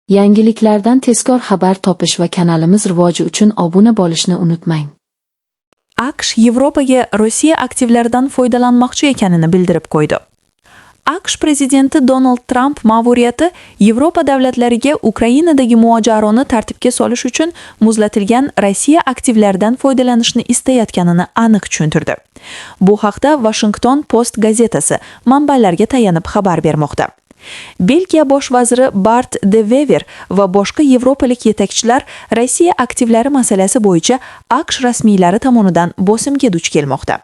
Yangiliklardan tezkor xabar topish va kanalimiz rivoji uchun obuna bo'lishni unutmang. AQSh Yevropaga Rossiya aktivlaridan foydalanmoqchi ekanini bildirib qo'ydi. AQSh prezidenti Donald Trump ma'muriyati Yevropa davlatlariga Ukrainadagi mojaroni tartibga solish uchun muzlatilgan Rossiya aktivlaridan foydalanishni istayotganini aniq tushuntirdi. Bu haqda Washington Post gazetasi manbalarga tayanib xabar bermoqda. Belgiya bosh vaziri Bart de Wever va boshqa yevropalik yetakchilar Rossiya aktivlari masalasi bo'yicha AQSh rasmiylari tomonidan bosimga duch kelmoqda.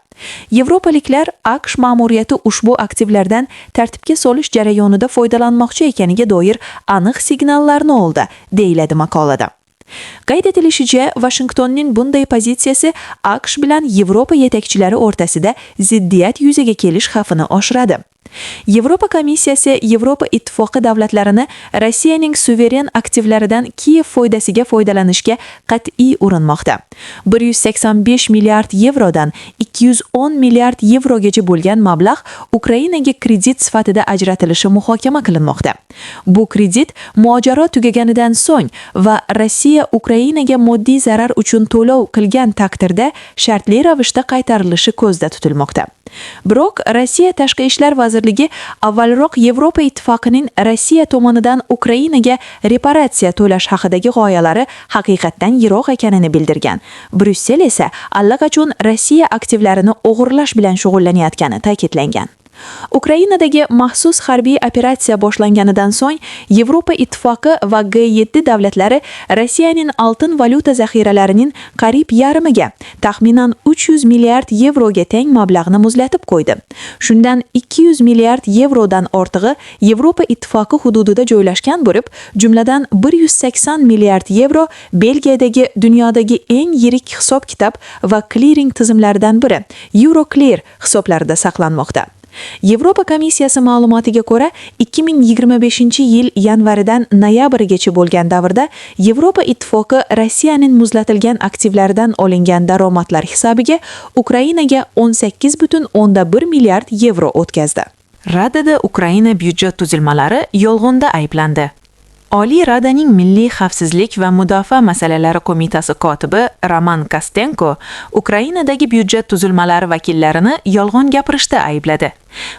Yevropaliklar AQSh ma'muriyati ushbu aktivlardan tartibga solish jarayonida foydalanmoqchi ekaniga doir aniq signallarni oldi, deyiladi maqolada. Qayd etilishicha, Washingtonning bunday pozitsiyasi AQSh bilan Yevropa yetakchilari o'rtasida ziddiyat yuzaga kelish xavfini oshiradi. Yevropa komissiyasi Yevropa ittifoqi davlatlarini Rossiyaning suveren aktivlaridan Kiyev foydasiga foydalanishga qat'iy urinmoqda. 185 milliard yevrodan 210 milliard yevrogacha bo'lgan mablag' Ukrainaga kredit sifatida ajratilishi muhokama qilinmoqda. Bu kredit mojaro tugaganidan so'ng va Rossiya Ukrainaga moddiy zarar uchun to'lov qilgan taqdirda shartli ravishda qaytarilishi ko'zda tutilmoqda. Biroq Rossiya tashqi ishlar vazirligi avvalroq Yevropa ittifoqining Rossiya tomonidan Ukrainaga reparatsiya to'lash haqidagi g'oyalari haqiqatdan yiroq ekanini bildirgan. Bryussel esa allaqachon Rossiya aktivlarini o'g'irlash bilan shug'ullanayotgani ta'kidlangan. Ukrainadagi maxsus harbiy operatsiya boshlanganidan so'ng Yevropa ittifoqi va G7 davlatlari Rossiyaning oltin valyuta zaxiralarining qariyb yarmiga, taxminan 300 milliard yevroga teng mablag'ni muzlatib qo'ydi. Shundan 200 milliard yevrodan ortig'i Yevropa ittifoqi hududida joylashgan bo'lib, jumladan 180 milliard yevro Belgiyadagi dunyodagi eng yirik hisob-kitob va kliring tizimlaridan biri Euroclear hisoblarida saqlanmoqda. Yevropa komissiyasi ma'lumotiga ko'ra, 2025-yil yanvaridan noyabrgacha bo'lgan davrda Yevropa ittifoqi Rossiyaning muzlatilgan aktivlaridan olingan daromadlar hisobiga Ukrainaga 18,1 milliard yevro o'tkazdi. Radada Ukraina byudjet tuzilmalari yolg'onda ayblandi. Oliy Radaning Milliy xavfsizlik va mudofaa masalalari qo'mitasi kotibi Roman Kostenko Ukrainadagi byudjet tuzilmalari vakillarini yolg'on gapirishda aybladi.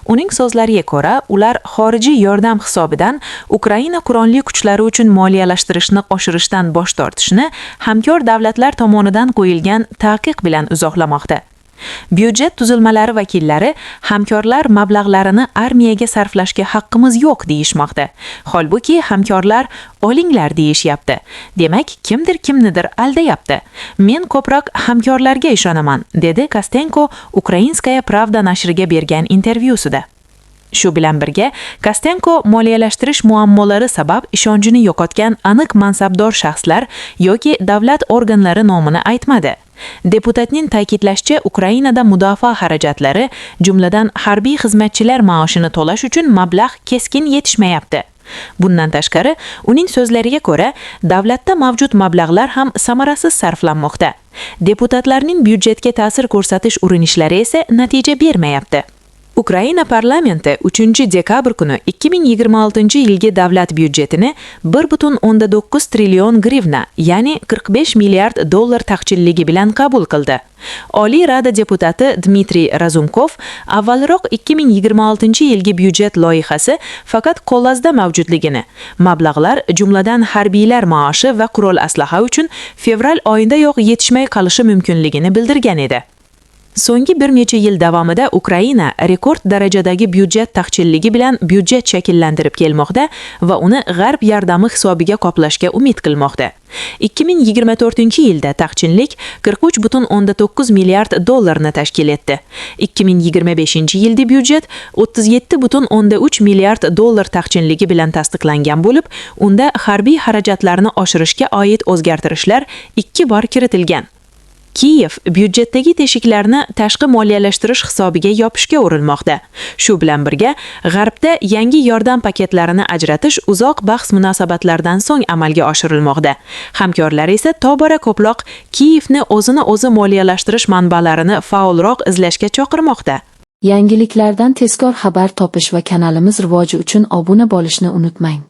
Uning so'zlariga ko'ra, ular xorijiy yordam hisobidan Ukraina qurolli kuchlari uchun moliyalashtirishni oshirishdan bosh tortishni hamkor davlatlar tomonidan qo'yilgan taqiq bilan izohlamoqda. Byudjet tuzilmalari vakillari hamkorlar mablag'larini armiyaga sarflashga haqqimiz yo'q deyishmoqda. Holbuki hamkorlar olinglar deyishyapti. Demak, kimdir kimnidir aldayapti. Men ko'proq hamkorlarga ishonaman, dedi Kostenko Ukrainskaya Pravda nashriga bergan intervyusida. Shu bilan birga, Kostenko moliyalashtirish muammolari sabab ishonchini yo'qotgan aniq mansabdor shaxslar yoki davlat organlari nomini aytmadi. Deputatning ta'kidlashicha, Ukrainada mudofaa xarajatlari, jumladan harbiy xizmatchilar maoshini to'lash uchun mablag' keskin yetishmayapti. Bundan tashqari, uning so'zlariga ko'ra, davlatda mavjud mablag'lar ham samarasiz sarflanmoqda. Deputatlarning byudjetga ta'sir ko'rsatish urinishlari esa natija bermayapti. Ukraina parlamenti 3-dekabr kuni 2026-yilgi davlat byudjetini 1,9 trillion grivna, ya'ni 45 milliard dollar taqchilligi bilan qabul qildi. Oliy Rada deputati Dmitriy Razumkov avvalroq 2026-yilgi byudjet loyihasi faqat qo'llazda mavjudligini, mablag'lar jumladan harbiylar maoshi va qurol aslaha uchun fevral oyidayoq yetishmay qolishi mumkinligini bildirgan edi. So'nggi bir necha yil davomida Ukraina rekord darajadagi byudjet taqchilligi bilan byudjet shakllantirib kelmoqda va uni g'arb yordami hisobiga qoplashga umid qilmoqda. 2024-yilda taqchillik 43,9 milliard dollarni tashkil etdi. 2025-yilda byudjet 37,3 milliard dollar taqchilligi bilan tasdiqlangan bo'lib, unda harbiy xarajatlarni oshirishga oid o'zgartirishlar 2 bor kiritilgan. Kiyev byudjetdagi teshiklarni tashqi moliyalashtirish hisobiga yopishga urinmoqda. Shu bilan birga, G'arbda yangi yordam paketlarini ajratish uzoq bahs munosabatlardan so'ng amalga oshirilmoqda. Hamkorlar esa tobora ko'proq Kiyevni o'zini o'zi moliyalashtirish manbalarini faolroq izlashga chaqirmoqda. Yangiliklardan tezkor xabar topish va kanalimiz rivoji uchun obuna bo'lishni unutmang.